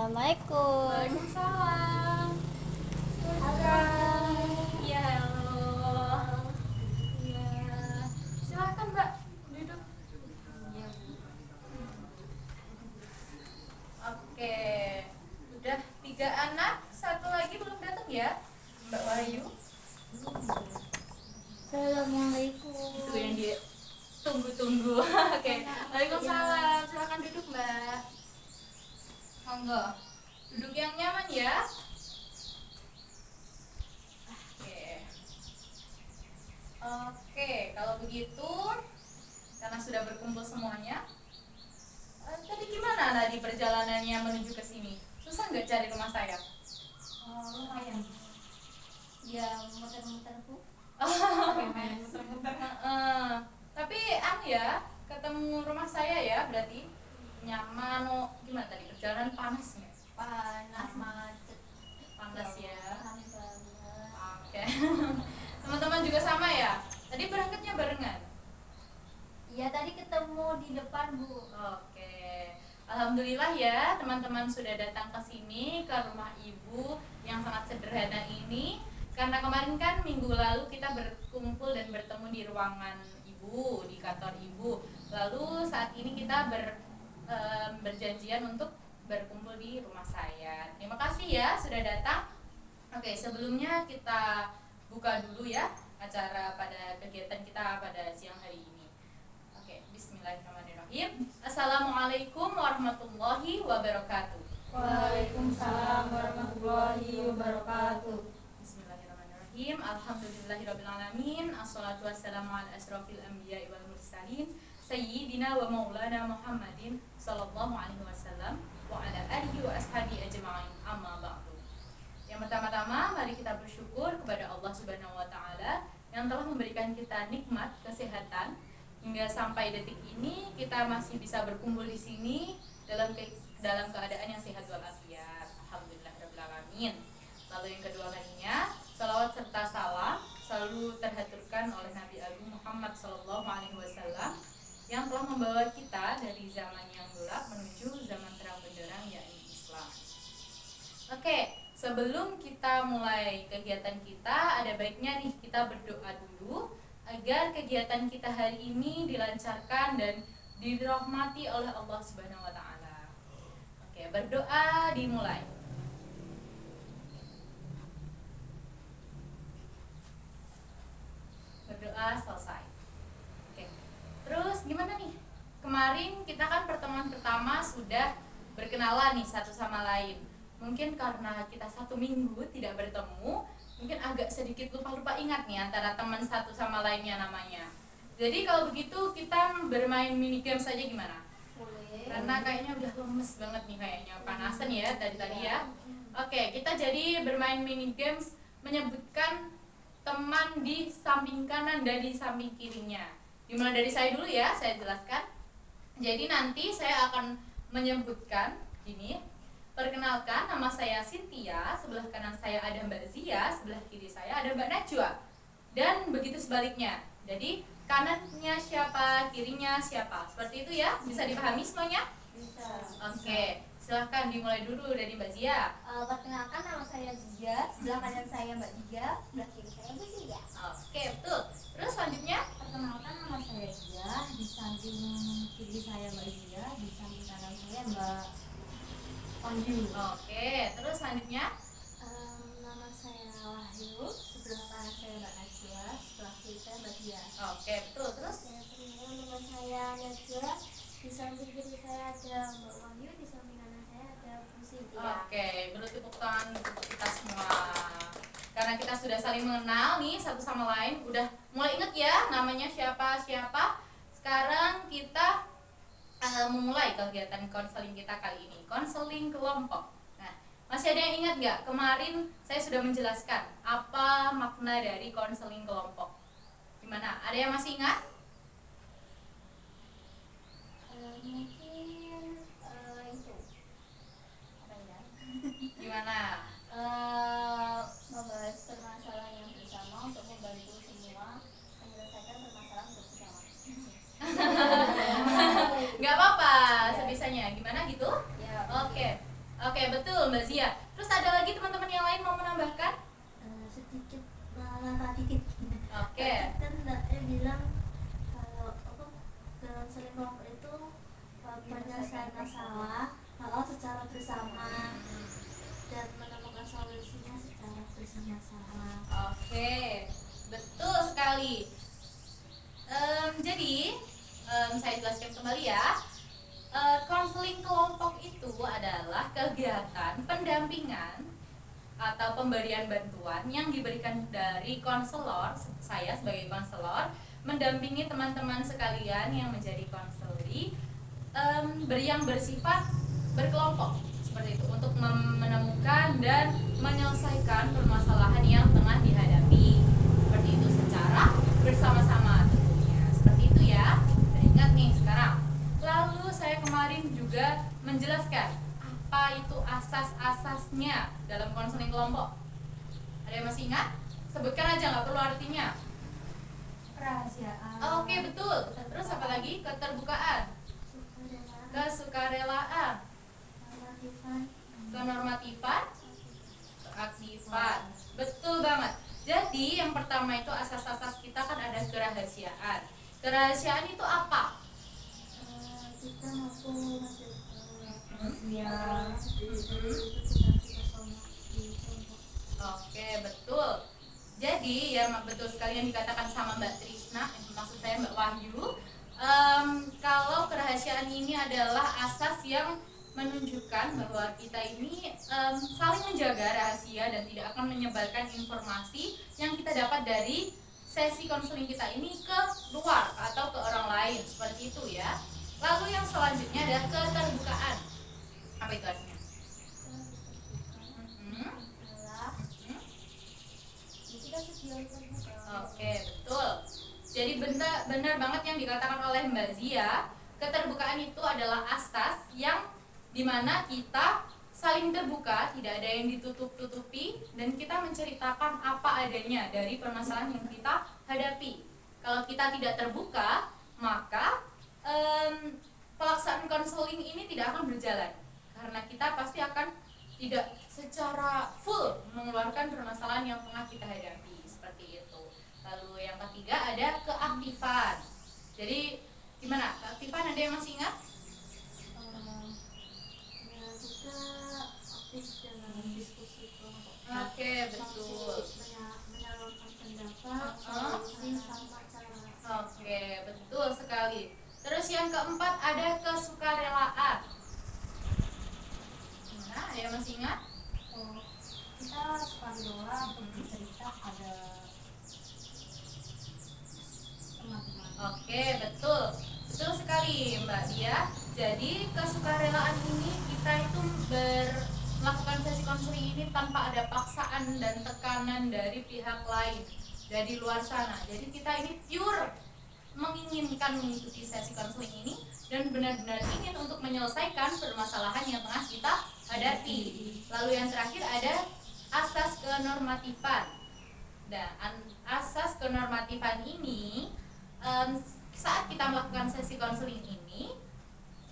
Assalamualaikum. Waalaikumsalam. Halo. Iya, halo. Iya. Silakan, Mbak. Duduk. Iya, Bu. Oke. Udah 3 anak, satu lagi belum datang ya? Mbak Wahyu. Assalamualaikum. Itu yang dia tunggu-tunggu. Oke. Waalaikumsalam. Silakan duduk, Mbak. Monggo. Duduk yang nyaman ya. Oke, kalau begitu karena sudah berkumpul semuanya, tadi gimana Nadi perjalanannya menuju ke sini? Susah nggak cari rumah saya? Lumayan. Ya, muter-muter Bu. Main muter-muter. Tapi ya, ketemu rumah saya ya, berarti nyaman. Gimana tadi perjalanan panas nggak? Panas, macet. Panas ya. Panas banget. Oke. Teman-teman juga sama ya? Tadi berangkatnya barengan? Iya, tadi ketemu di depan Bu. Oke. Alhamdulillah ya, teman-teman sudah datang ke sini, ke rumah ibu yang sangat sederhana ini. Karena kemarin kan minggu lalu kita berkumpul dan bertemu di ruangan ibu, di kantor ibu. Lalu saat ini kita berjanjian untuk berkumpul di rumah saya. Terima kasih ya sudah datang. Oke, sebelumnya kita buka dulu ya acara pada kegiatan kita pada siang hari ini. Oke, bismillahirrahmanirrahim. Assalamualaikum warahmatullahi wabarakatuh. Waalaikumsalam warahmatullahi wabarakatuh. Bismillahirrahmanirrahim. Alhamdulillahirrabbilalamin. Assalatu wassalamu ala asrofil anbiya'i wal mursalin Sayyidina wa maulana Muhammadin sallallahu alaihi wasallam wa ala alihi wa ashabi ajma'in, amma ba'du. Yang pertama-tama, mari kita bersyukur kepada Allah Subhanahu wa taala yang telah memberikan kita nikmat kesehatan hingga sampai detik ini kita masih bisa berkumpul di sini dalam keadaan yang sehat walafiat. Alhamdulillahirabbil alamin. Lalu yang kedua kalinya, salawat serta salam selalu terhaturkan oleh Nabi Agung Muhammad sallallahu alaihi wasallam yang telah membawa kita dari zaman yang gelap menuju zaman terang benderang, yakni Islam. Oke, sebelum kita mulai kegiatan kita, ada baiknya nih kita berdoa dulu agar kegiatan kita hari ini dilancarkan dan dirahmati oleh Allah Subhanahu wa taala. Oke, berdoa dimulai. Berdoa selesai. Oke. Terus gimana nih? Kemarin kita kan pertemuan pertama sudah berkenalan nih satu sama lain. Mungkin karena kita 1 minggu tidak bertemu, mungkin agak sedikit lupa-lupa ingat nih antara teman satu sama lainnya namanya. Jadi kalau begitu kita bermain mini game saja gimana? Boleh. Karena kayaknya udah lemes banget nih kayaknya, panasan ya tadi ya. Oke, kita jadi bermain mini games menyebutkan teman di samping kanan dan di samping kirinya. Dimulai dari saya dulu ya, saya jelaskan. Jadi nanti saya akan menyebutkan gini. Perkenalkan, nama saya Cynthia, sebelah kanan saya ada Mbak Zia, sebelah kiri saya ada Mbak Najwa. Dan begitu sebaliknya. Jadi kanannya siapa, kirinya siapa. Seperti itu ya, bisa dipahami semuanya? Bisa. Oke, silahkan dimulai dulu dari Mbak Zia. Perkenalkan, nama saya Zia, sebelah kanan saya Mbak Zia, sebelah kiri saya Bu Zia. Oke, betul. Terus selanjutnya? Perkenalkan, nama saya Zia, di samping kiri saya Mbak Zia, di samping kanan saya Mbak Wahyu. Oke, terus selanjutnya? Nama saya Wahyu, sebelah kanan saya Mbak Najwa, sebelah kiri saya Mbak Zia. Oke, betul. Terus? Nama saya Najwa, di samping kiri saya ada Mbak Wahyu, di samping kanan saya ada Bu Cynthia. Oke, beri tepuk tangan untuk kita semua. Karena kita sudah saling mengenal nih satu sama lain, udah mulai inget ya namanya siapa-siapa. Sekarang kita memulai kegiatan konseling kita kali ini, konseling kelompok. Nah, masih ada yang ingat nggak? Kemarin saya sudah menjelaskan apa makna dari konseling kelompok. Gimana? Ada yang masih ingat? Mungkin itu apa ya? Gimana? Membahas permasalahan yang bersama untuk membantu semua menyelesaikan permasalahan bersama. Nggak apa-apa, sebisanya. Gimana gitu? Ya. Oke. Oke, betul Mbak Zia. Terus ada lagi teman-teman yang lain mau menambahkan? Sedikit malah dikit. Oke. Kan Mbaknya bilang kalau apa konseling kelompok itu menyelesaikan masalah kalau secara bersama dan menemukan solusinya secara bersama-sama. Oke, betul sekali. Jadi saya jelaskan kembali ya. Konseling kelompok itu adalah kegiatan pendampingan atau pemberian bantuan yang diberikan dari konselor, saya sebagai konselor mendampingi teman-teman sekalian yang menjadi konseli, yang bersifat berkelompok seperti itu untuk menemukan dan menyelesaikan permasalahan yang tengah dihadapi seperti itu secara bersama-sama tentunya, seperti itu ya. Ingat nih sekarang. Lalu saya kemarin juga menjelaskan apa itu asas-asasnya dalam konseling kelompok. Ada yang masih ingat? Sebutkan aja, nggak perlu artinya. Kerahasiaan. Oke, betul. Terus apa lagi? Keterbukaan, kesukarelaan, kenormatifan, keaktifan. Betul banget. Jadi yang pertama itu asas-asas kita kan ada kerahasiaan. Kerahasiaan itu apa? Kita mampu rahasia. Oke, betul. Jadi ya betul sekali yang dikatakan sama Mbak Trisna, maksud saya Mbak Wahyu. Kalau kerahasiaan ini adalah asas yang menunjukkan bahwa kita ini saling menjaga rahasia dan tidak akan menyebarkan informasi yang kita dapat dari sesi konseling kita ini ke luar atau ke orang lain, seperti itu ya. Lalu yang selanjutnya adalah keterbukaan. Apa itu artinya? Oke, betul. Jadi benar banget yang dikatakan oleh Mbak Zia. Keterbukaan itu adalah asas yang dimana kita saling terbuka, tidak ada yang ditutup-tutupi, dan kita menceritakan apa adanya dari permasalahan yang kita hadapi. Kalau kita tidak terbuka, maka pelaksanaan konseling ini tidak akan berjalan, karena kita pasti akan tidak secara full mengeluarkan permasalahan yang tengah kita hadapi, seperti itu. Lalu yang ketiga ada keaktifan. Jadi gimana? Keaktifan ada yang masih ingat? Kita aktif dalam diskusi kelompok. Oke, betul. Menyalurkan pendapat, solusi sama cara. Oke, betul sekali. Terus yang keempat ada kesukarelaan. Gimana? Ada yang masih ingat? Kita suka doa untuk bercerita pada teman-teman. Oke, betul. Betul sekali Mbak Dia. Jadi kesukarelaan ini kita itu melakukan sesi konseling ini tanpa ada paksaan dan tekanan dari pihak lain, dari luar sana. Jadi kita ini pure menginginkan mengikuti sesi konseling ini dan benar-benar ingin untuk menyelesaikan permasalahan yang tengah kita hadapi. Lalu yang terakhir ada asas kenormatifan. Dan asas kenormatifan ini saat kita melakukan sesi konseling ini,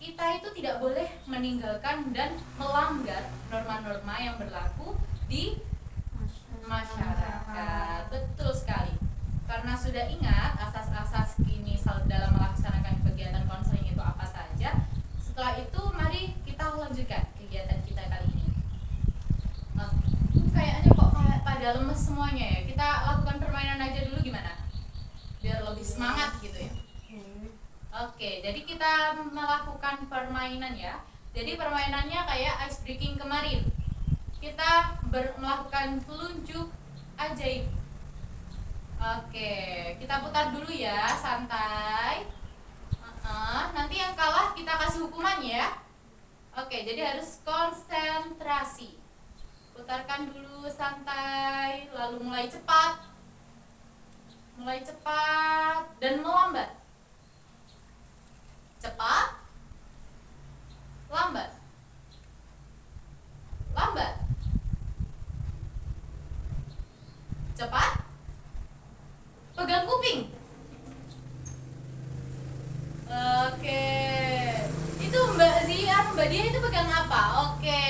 kita itu tidak boleh meninggalkan dan melanggar norma-norma yang berlaku di masyarakat. Betul sekali. Karena sudah ingat asas-asas ini dalam melaksanakan kegiatan konseling itu apa saja. Setelah itu mari kita lanjutkan kegiatan kita kali ini. Kayaknya kok pada lemes semuanya ya. Kita lakukan permainan aja dulu gimana? Biar lebih semangat gitu ya. Oke, jadi kita melakukan permainan ya. Jadi permainannya kayak ice breaking kemarin. Kita melakukan telunjuk ajaib. Oke, kita putar dulu ya, santai. Nanti yang kalah kita kasih hukuman ya. Oke, jadi harus konsentrasi. Putarkan dulu santai, lalu mulai cepat. Mulai cepat dan melambat. Cepat, lambat, lambat, cepat, pegang kuping. Oke, itu Mbak Zia, Mbak Mbak Dia itu pegang apa? Oke.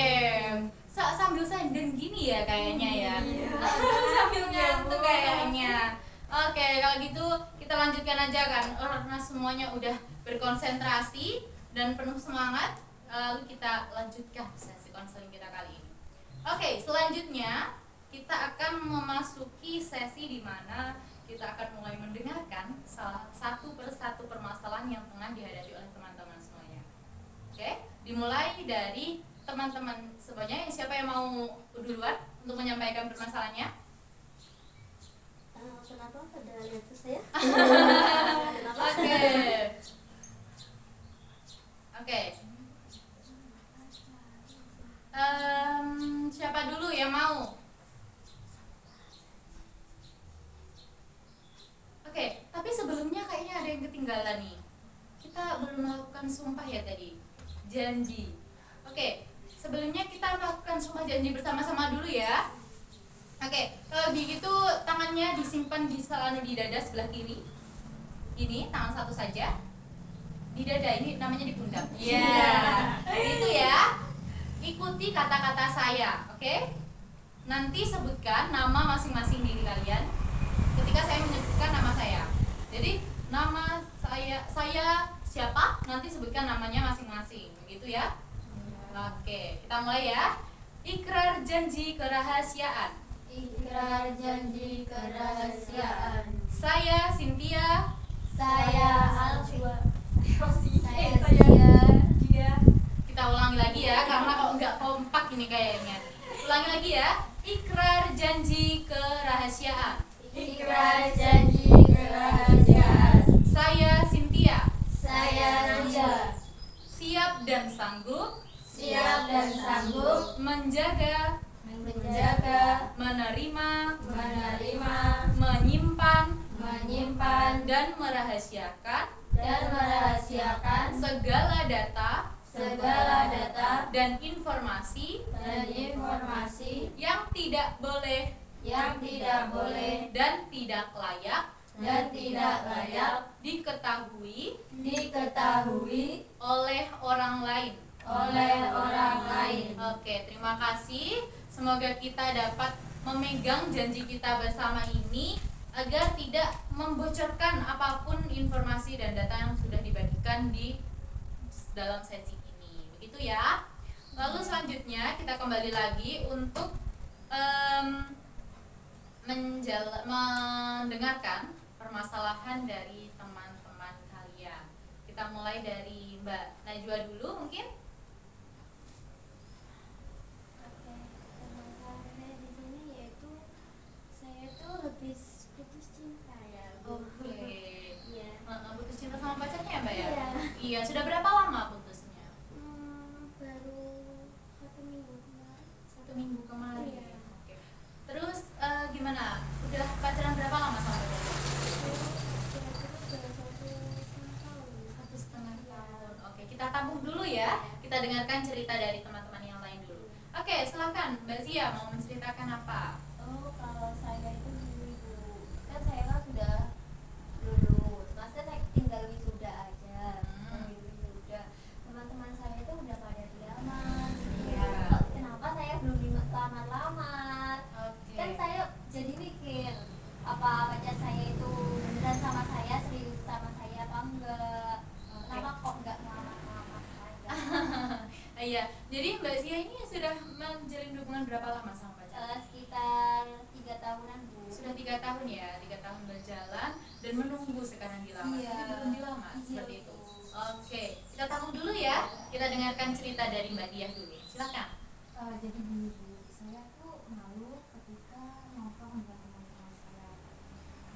Sambil senden gini ya kayaknya ya. Sambil ngantuk kayaknya. Oke, kalau gitu kita lanjutkan aja kan. Karena semuanya udah berkonsentrasi dan penuh semangat, lalu kita lanjutkan sesi konseling kita kali ini. Oke, selanjutnya kita akan memasuki sesi di mana kita akan mulai mendengarkan salah satu persatu permasalahan yang tengah dihadapi oleh teman-teman semuanya. Oke, dimulai dari teman-teman semuanya. Siapa yang mau duluan untuk menyampaikan permasalahannya? Kenapa pada lihat ke saya? Oke. Siapa dulu yang mau? Oke, tapi sebelumnya kayaknya ada yang ketinggalan nih. Kita belum melakukan sumpah ya tadi, janji. Oke, sebelumnya kita melakukan sumpah janji bersama-sama dulu ya. Oke, kalau begitu tangannya disimpan di dada sebelah kiri. Ini tangan satu saja. Di dada, ini namanya di pundak. Iya. Itu ya. Ikuti kata-kata saya, oke? Nanti sebutkan nama masing-masing diri kalian ketika saya menyebutkan nama saya. Jadi nama saya siapa? Nanti sebutkan namanya masing-masing. Begitu ya? Oke, kita mulai ya. Ikrar janji kerahasiaan. Ikrar janji kerahasiaan. Saya Cynthia. Saya Alfa. Saya dia. Kita ulangi lagi ya, karena kalau nggak kompak ini kayaknya. Ulangi lagi ya. Ikrar janji kerahasiaan. Ikrar janji kerahasiaan. Saya Cynthia. Saya Nadia. Siap dan sanggup. Siap dan sanggup menjaga, menerima, menyimpan, dan merahasiakan segala data dan informasi yang tidak boleh dan tidak layak diketahui oleh orang lain. Oke, terima kasih. Semoga kita dapat memegang janji kita bersama ini agar tidak membocorkan apapun informasi dan data yang sudah dibagikan di dalam sesi ini. Begitu ya. Lalu selanjutnya kita kembali lagi untuk mendengarkan permasalahan dari teman-teman kalian. Kita mulai dari Mbak Najwa dulu mungkin. Permasalahannya di sini yaitu saya tuh habis putus cinta ya. Oke. Iya. Putus cinta sama pacarnya ya Mbak ya? Iya. Iya, sudah berapa lama putusnya? Baru 1 minggu kemarin. 1 minggu kemarin. Iya. Oke. Terus gimana? Udah pacaran berapa lama sama pacarnya? Kira-kira udah 1,5 tahun. 1,5 tahun. Oke, kita tampung dulu ya. Kita dengarkan cerita dari teman-teman yang lain dulu. Oke, silakan Mbak Zia mau menceritakan apa? Oh, kalau saya itu dulu kan saya kan sudah lulus, maksudnya saya tinggal wisuda aja. Tunggu wisuda. Teman-teman saya itu udah pada dilamar. Iya. Kenapa saya belum lamar-lamar? Oke. Kan saya jadi mikir apa pacar saya itu beneran sama saya, serius sama saya apa enggak? Kenapa kok enggak ngelamar-lamar saja? Iya. Jadi Mbak Zia ini sudah menjalin hubungan berapa lama sama pacar? Sekitar 3 tahunan, Bu. Sudah 3 tahun ya, 3 tahun berjalan dan menunggu sekarang dilamar. Iya. Tapi belum dilamar, Iya, seperti itu. Bu. Oke, kita tampung dulu ya. Kita dengarkan cerita dari Mbak Diah dulu. Silakan. Jadi gini Bu, saya tuh malu ketika nongkrong dengan teman-teman saya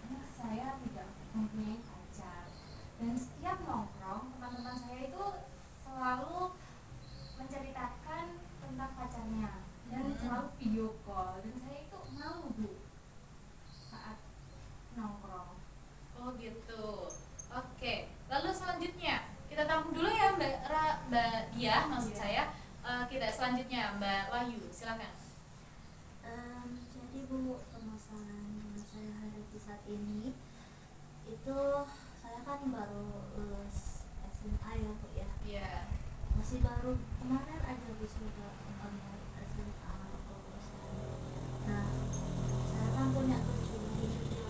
karena saya tidak mempunyai pacar, dan setiap nongkrong teman-teman saya itu selalu menceritakan tentang pacarnya dan selalu video call, dan saya itu malu Bu saat nongkrong. Oh gitu. Oke. Lalu selanjutnya kita tampung dulu ya Mbak Diah maksud Iya. saya. Kita selanjutnya Mbak Wahyu, silakan. Jadi Bu, permasalahan yang saya hadapi saat ini itu saya kan baru lulus SMA ya Bu ya. Iya. Nah, masih baru kemarin aja wisuda online SMA kalau saya. Nah, saya kan punya tujuan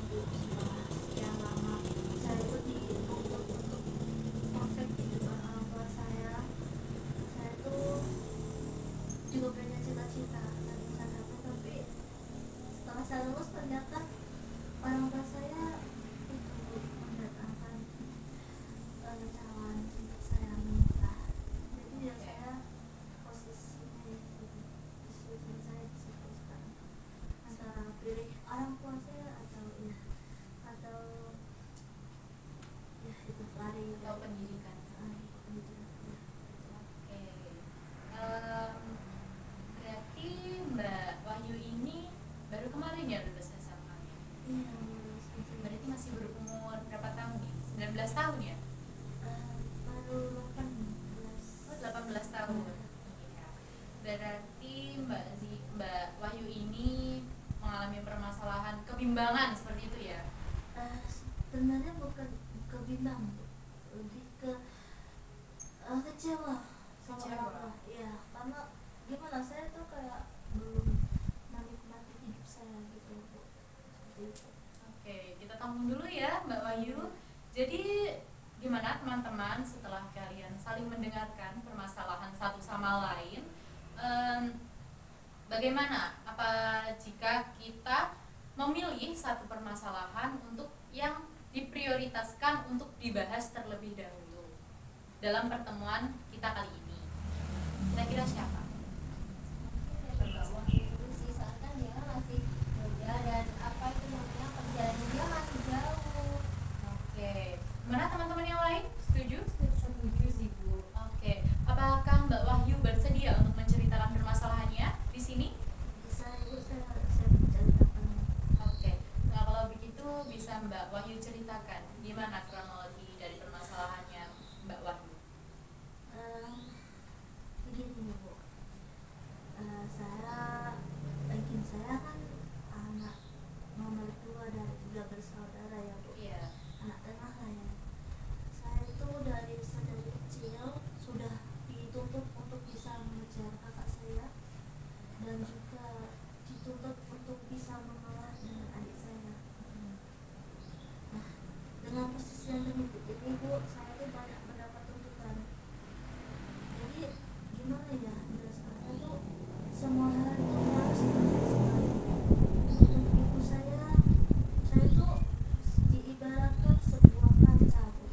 untuk setelah sekian lama saya itu dituntut untuk perfect di depan orang tua saya. Saya tuh juga punya cita-cita dan mencapai, tapi setelah saya lulus ternyata orang tua saya itu mendatangkan calon untuk saya menikah. Jadi ya saya posisinya itu disuruh saya di situ sekarang antara pilih orang tua saya atau ya itu lari Atau pendidikan. pendidikan. Oke. Berarti Mbak Wahyu ini baru kemarin ya lulus SMA-nya? Iya, lulus aja. Berarti masih berumur berapa tahun nih? 19 tahun ya? Baru 18. Oh, 18 tahun. Iya. Berarti Mbak Wahyu ini mengalami permasalahan kebimbangan seperti itu ya? Sebenarnya bukan kebimbang, lebih ke kecewa sama Kecewa. orang tua. Iya, karena gimana, saya tuh kayak belum menikmati hidup saya gitu Bu. Seperti itu. Oke, kita tampung dulu ya Mbak Wahyu. Jadi gimana teman-teman setelah kalian saling mendengarkan permasalahan satu sama lain, bagaimana apa jika kita memilih satu permasalahan untuk yang diprioritaskan untuk dibahas terlebih dahulu dalam pertemuan kita kali ini? Kira-kira siapa? Bawah itu sih, soalnya kan dia masih muda dan apa itu namanya perjalanan dia masih jauh. Oke, mana teman-teman yang lain? Setuju? Setuju sih Bu. Oke, apakah Mbak Wahyu bersedia untuk menceritakan permasalahannya di sini? Bisa Ibu, saya menceritakan. Oke, nah kalau begitu bisa Mbak Wahyu ceritakan gimana kronologi dari permasalahannya Mbak Wahyu? Begini Bu, saya kan anak nomor 2 dari 3 bersaudara ya Bu. Iya. Anak tengah lah ya. Saya itu dari kecil sudah dituntut untuk bisa mengejar kakak saya dan juga dituntut untuk bisa mengalah dengan adik saya. Nah, dengan posisi yang demikian ini Bu, saya tuh banyak mendapat tuntutan. Jadi gimana ya, saya tuh semua hal itu harus perfect sekali. Untuk ibu saya tuh diibaratkan sebuah kaca Bu.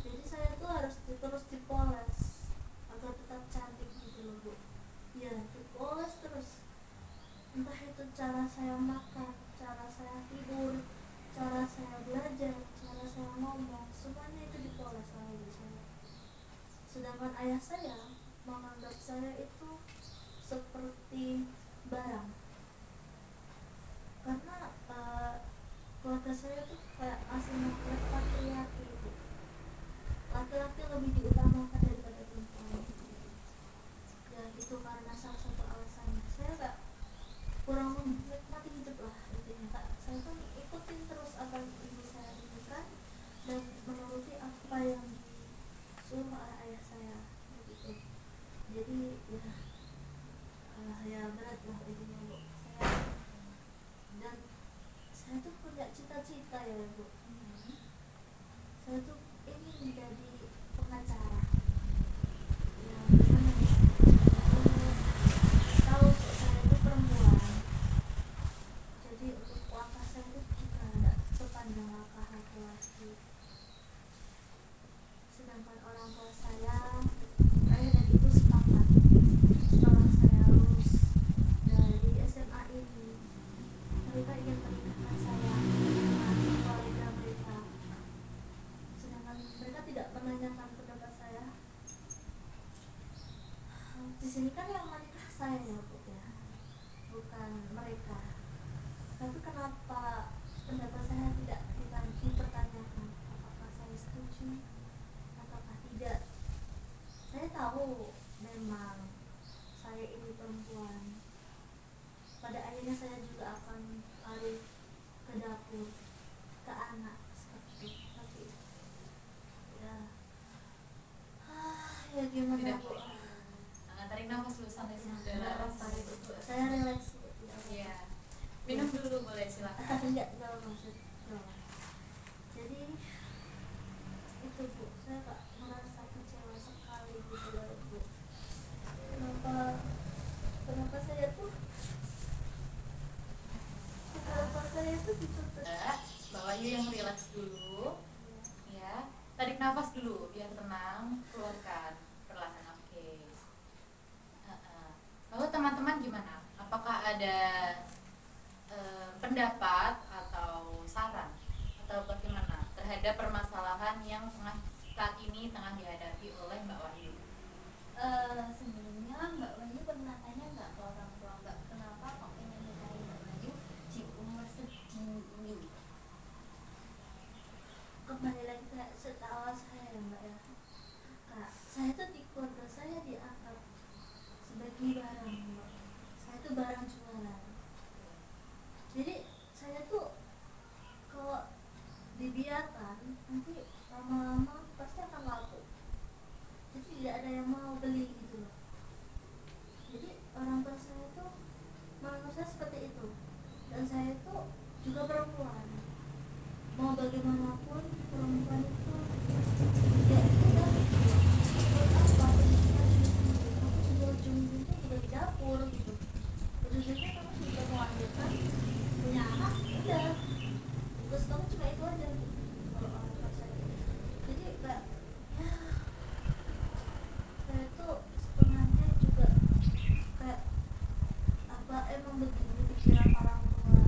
Jadi saya tuh harus terus dipoles agar tetap cantik gitu loh Bu. Ya, dipoles terus. Entah itu cara saya makan, cara saya tidur, cara saya belajar, cara saya ngomong, semuanya itu dipoles sama ibu saya. Sedangkan ayah saya menganggap saya itu seperti barang, karena keluarga saya tuh kayak masih melihat laki-laki itu. Laki-laki lebih diutamakan daripada perempuan. Ya itu karena salah satu alasannya saya gak kurang menikmati hidup lah intinya Kak. Saya tuh ikutin terus apa yang ibu saya inginkan dan menuruti apa yang disuruh oleh ayah saya begitu. Jadi ya berat lah intinya Bu. Saya tuh punya cita-cita ya Bu. Saya tuh ingin menjadi pengacara. Ya gimana ya, tahu kok saya itu perempuan, jadi untuk langkah saya itu juga tidak sepanjang langkah laki-laki. Sedangkan orang tua saya, ayah dan ibu sepakat setelah saya lulus dari SMA ini, mereka ingin menikahkan saya dengan keluarga mereka. Sedangkan mereka tidak menanyakan pendapat saya. Di sini kan yang menikah saya ya Bu ya, bukan mereka. Tapi kenapa pendapat saya tidak dipertanyakan? Apakah saya setuju ataukah tidak? Saya tahu memang saya ini perempuan. Pada akhirnya saya juga akan lari ke dapur, ke anak seperti itu. Tapi ya tidak Bu? Tarik nafas dulu sampai dalam. Saya relax. Iya. Minum dulu boleh, silakan. Enggak maksud. Jadi itu Bu, saya kak merasa kecewa sekali gitu loh Bu. Kenapa saya tuh ditutup? Mbak Wahyu yang relax dulu, ya. Tarik nafas dulu biar tenang, keluarkan perlahan. Oke. Lalu teman-teman gimana? Apakah ada pendapat atau saran atau bagaimana terhadap permasalahan yang saat ini tengah dihadapi oleh Mbak Wahyu? Sebelumnya Mbak Wahyu pernah tanya nggak ke orang tua Mbak kenapa kok pengen nikahin Mbak Wahyu di umur segini? Kembali lagi ke setawa saya ya Mbak ya, Kak, saya tuh di keluarga saya dianggap sebagai barang Mbak. Saya tuh barang jualan. Jadi saya tuh kalau dibiarkan nanti lama-lama pasti akan laku. Jadi tidak ada yang mau beli gitu loh. Jadi orang tua saya tuh menganggap saya seperti itu. Dan saya tuh juga perempuan. Mau bagaimanapun perempuan itu ya udah buat apa aku juga ujung-ujungnya juga di dapur gitu. Ujung-ujungnya kamu juga melahirkan punya anak udah terus kamu cuma itu aja gitu. Kalau orang tua saya jadi kayak ya saya tuh setengahnya juga kayak apa emang begini pikiran orang tua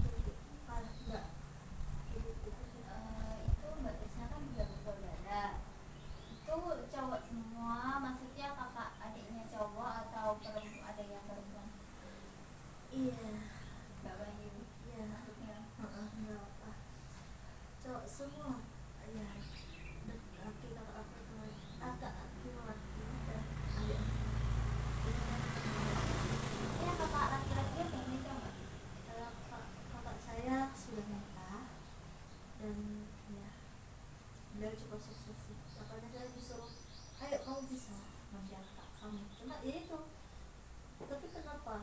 gitu kan enggak gitu. Itu Mbak Krisna kan juga bersaudara. Itu cowok semua, maksudnya kakak adiknya cowok atau perempuan, ada yang perempuan? Iya Mbak Wahyu iya maksudnya. enggak apa cowok semua ya laki kakak aku tuh agak laki-laki dan adik Ya kakak laki-laki yang nikah Mbak? kalau kakak saya sudah nikah dan ya beliau cukup sukses sih. Makanya saya disuruh ayo kamu bisa menjadi kakak kamu cuma ya itu tapi kenapa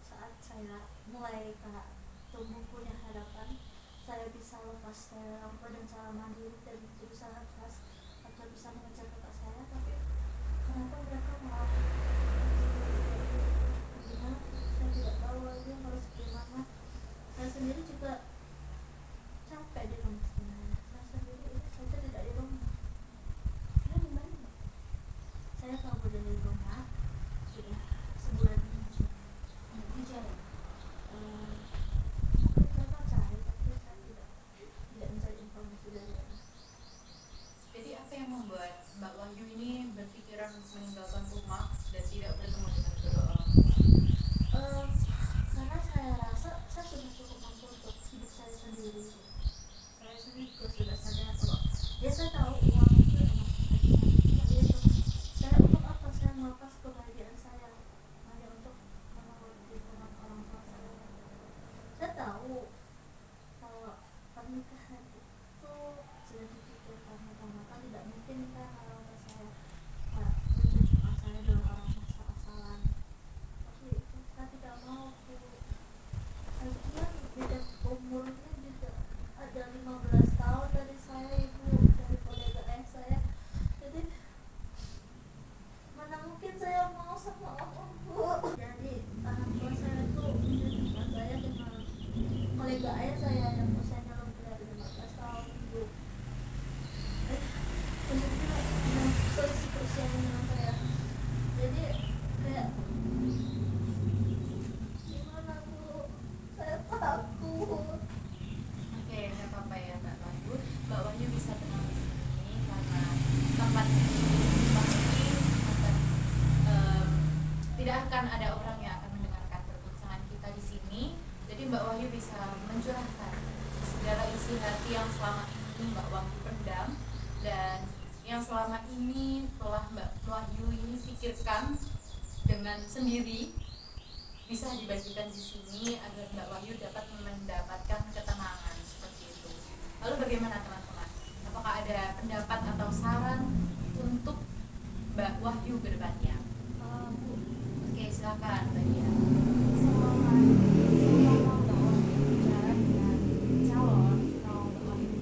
saat saya mulai kayak tumbuh punya harapan saya bisa lepas dari orang tua dan cara mandiri dan berusaha keras agar bisa mengejar kakak saya tapi kenapa mereka mau gimana saya tidak tahu lagi harus gimana. Saya sendiri juga capek di rumah sebenarnya. Saya sendiri ini saja tidak di rumah. Saya di mana Mbak? Saya kabur dari rumah sudah sebulan ini. Wijaya. Mungkin mereka cari tapi saya tidak mencari informasi dari sana. Jadi apa yang membuat Mbak Wahyu ini berpikiran meninggalkan rumah dan tidak bertemu dengan kedua orang tua? Karena saya rasa saya sudah cukup mampu untuk hidup saya sendiri. Saya sendiri juga sudah sadar kalau ya saya tahu uang itu emang susah itu. Saya untuk apa saya melepas kebahagiaan saya hanya untuk menuruti keinginan orang tua saya. Saya tahu kalau pernikahan itu sudah dipikirkan matang-matang, tidak mungkin kan orang tua saya menjadikan saya dengan orang asal-asalan. Tapi itu saya tidak mau. Lagian beda umurnya juga ada 15 tahun dari saya ibu, dari kolega ayah saya. Jadi mana mungkin saya mau sama orang tua. Jadi orang tua saya tuh menjadikan saya dengan kolega ayah saya yang usianya lebih dari 15 tahun ibu. Maksudnya yang selisih usianya dengan saya. Jadi kayak gimana bu? Saya takut. Oke, nggak apa-apa ya Mbak Wahyu. Mbak Wahyu bisa tenang di sini karena tempat ini tidak akan ada orang yang akan mendengarkan perbincangan kita di sini. Jadi Mbak Wahyu bisa mencurahkan segala isi hati yang selama ini Mbak Wahyu pendam dan yang selama ini telah Mbak Wahyu ini pikirkan dengan sendiri bisa dibagikan di sini agar Mbak Wahyu dapat mendapatkan ketenangan seperti itu. Lalu bagaimana teman-teman? Apakah ada pendapat atau saran untuk Mbak Wahyu ke depannya. Bu, Oke, silakan Mbak Dia. selama Mbak Wahyu bicara dengan calon atau Mbak Wahyu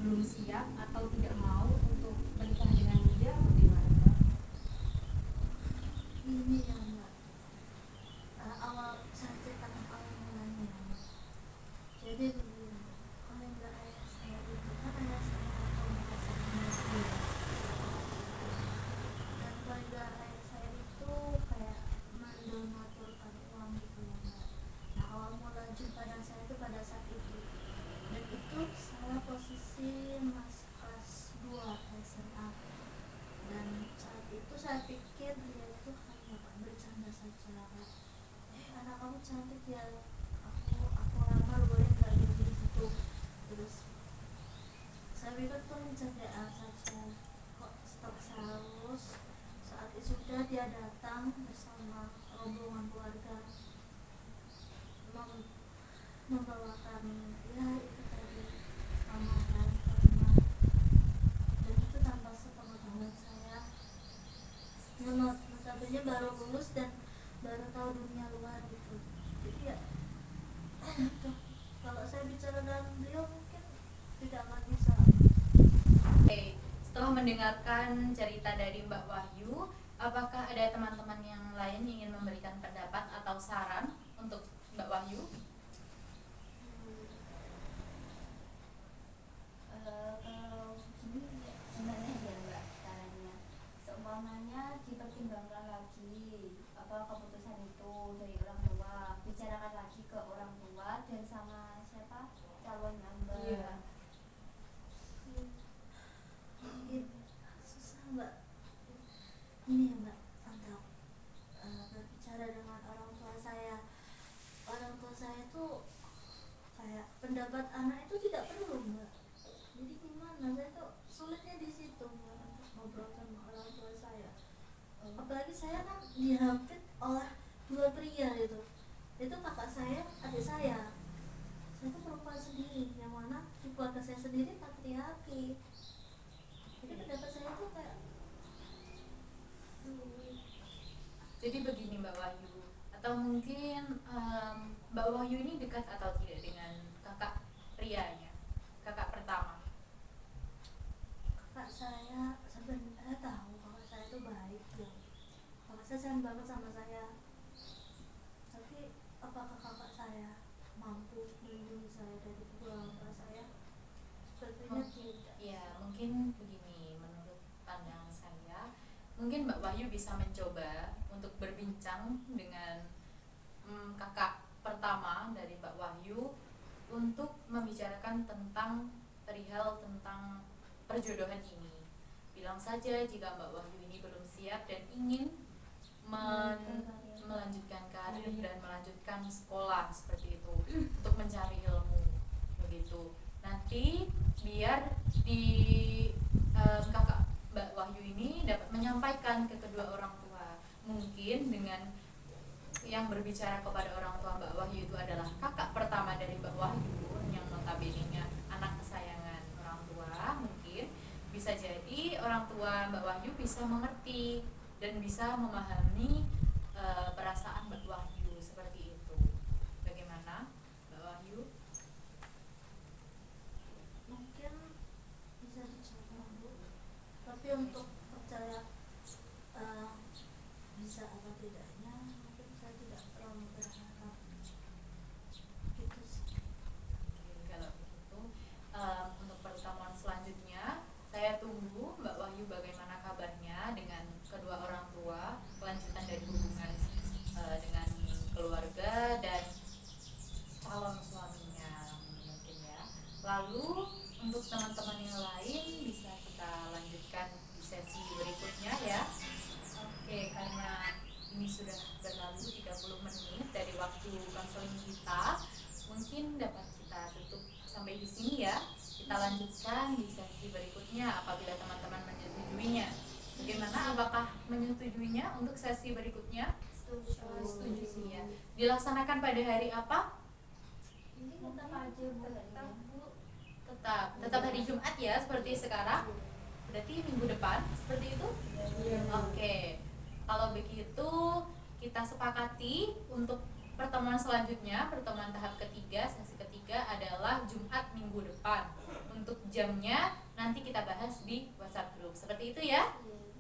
belum siap atau tidak mau untuk menikah dengan dia, bagaimana Mbak? Ini ya mbak, awal saya ceritakan awal mulanya. Jadi begini, kolega ayah saya itu kan ayah saya atau bapak saya sendiri. Dan kolega ayah saya itu kayak mendonaturkan uang gitu ya mbak. Nah awal mula jumpa dengan saya itu pada saat itu. Dan itu saya posisi masih kelas 2 SMA. Dan saat itu saya pikir dia itu hanya bercanda saja, anak kamu cantik ya, aku lamar boleh nggak gitu. Terus saya pikir tuh bercandaan saja. Kok stok saus saat sudah dia datang bersama rombongan keluarga membawakan ya itu tadi lamaran ke rumah, dan itu tanpa sepengetahuan saya. Notabene baru lulus dan baru tahu dunia luar gitu. Jadi ya kalau saya bicara dengan beliau mungkin tidak akan bisa. Oke, setelah mendengarkan cerita dari Mbak Wahyu, apakah ada teman-teman yang lain ingin memberikan pendapat atau saran untuk Mbak Wahyu? Kalau gini gimana ya mbak caranya, seumpamanya dipertimbangkan lagi apa keputusan itu dari orang tua, bicarakan lagi ke orang tua dan sama siapa calonnya mbak. Iya. Mungkin susah mbak ini ya mbak untuk berbicara dengan orang tua saya. Orang tua saya tuh kayak pendapat anak itu tidak perlu mbak. Jadi gimana, saya tuh sulitnya di situ mbak untuk ngobrol sama orang tua saya. Apalagi saya kan dihimpit oleh dua pria itu kakak saya, adik saya. Saya tuh perempuan sendiri, yang mana di keluarga saya sendiri patriarki. Jadi pendapat saya tuh kayak Jadi begini Mbak Wahyu, atau mungkin Mbak Wahyu ini dekat atau tidak dengan kakak prianya, kakak pertama? kakak saya sebenarnya tahu kakak saya tuh baik ya. Kakak saya sayang banget sama saya. Tapi apakah kakak saya mampu melindungi saya dari kedua orang tua saya? Sepertinya tidak. Ya, mungkin begini, menurut pandangan saya, mungkin Mbak Wahyu bisa mencoba untuk berbincang dengan kakak pertama dari Mbak Wahyu untuk membicarakan tentang perihal tentang perjodohan ini. Bilang saja jika Mbak Wahyu ini belum siap dan ingin melanjutkan karir dan melanjutkan sekolah seperti itu untuk mencari ilmu begitu. Nanti biar di kakak Mbak Wahyu ini dapat menyampaikan ke kedua orang tua. Mungkin dengan yang berbicara kepada orang tua Mbak Wahyu itu adalah kakak pertama dari Mbak Wahyu yang notabene-nya anak kesayangan orang tua. Mungkin bisa jadi orang tua Mbak Wahyu bisa mengerti dan bisa memahami perasaan Mbak Wahyu seperti itu. Bagaimana Mbak Wahyu? Mungkin bisa dicoba bu, tapi untuk percaya bisa atau tidaknya mungkin saya tidak terlalu berharap gitu sih. Kalau begitu untuk pertemuan selanjutnya saya tunggu Mbak Wahyu bagaimana kabarnya dengan kedua orang tua, kelanjutan dari hubungan dengan keluarga dan calon suaminya mungkin ya. Lalu untuk teman-teman yang lain bisa kita lanjutkan di sesi berikutnya ya. Oke, karena ini sudah berlalu 30 menit dari waktu konseling kita, mungkin dapat kita tutup sampai di sini ya. Kita lanjutkan di sesi berikutnya apabila teman-teman menyetujuinya. Bagaimana? Apakah menyetujuinya untuk sesi berikutnya? Setuju sih ya. Dilaksanakan pada hari apa? Mungkin tetap aja bu, Tetap hari Jumat ya seperti sekarang. Berarti minggu depan seperti itu? Iya. Oke. Kalau begitu kita sepakati untuk pertemuan selanjutnya, pertemuan tahap ketiga, sesi ketiga adalah Jumat minggu depan. Untuk jamnya nanti kita bahas di WhatsApp group. Seperti itu ya?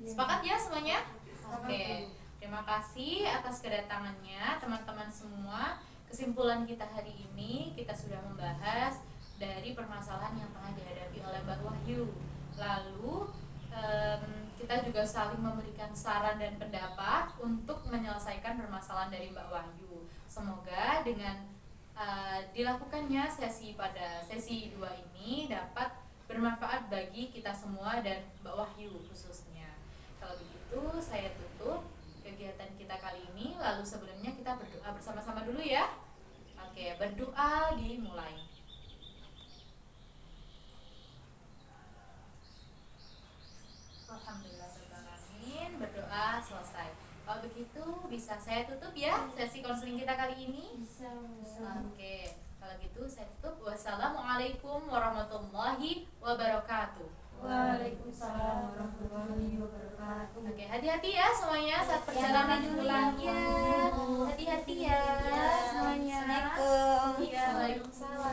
Sepakat ya semuanya? Oke. Terima kasih atas kedatangannya teman-teman semua. Kesimpulan kita hari ini kita sudah membahas dari permasalahan yang tengah dihadapi oleh Mbak Wahyu. Lalu kita juga saling memberikan saran dan pendapat untuk menyelesaikan permasalahan dari Mbak Wahyu. Semoga dengan dilakukannya sesi pada sesi 2 ini dapat bermanfaat bagi kita semua dan Mbak Wahyu khususnya. Kalau begitu saya tutup kegiatan kita kali ini. Lalu sebelumnya kita berdoa bersama-sama dulu ya. Oke, berdoa dimulai. Alhamdulillahirrahmanirrahim. Berdoa selesai. Kalau begitu bisa saya tutup ya sesi konseling kita kali ini. Bisa. Oke, kalau gitu saya tutup. Wassalamualaikum warahmatullahi wabarakatuh. Waalaikumsalam warahmatullahi wabarakatuh. Oke, hati-hati ya semuanya saat perjalanan pulang ya. Hati-hati ya semuanya. Assalamualaikum. Iya, waalaikumsalam.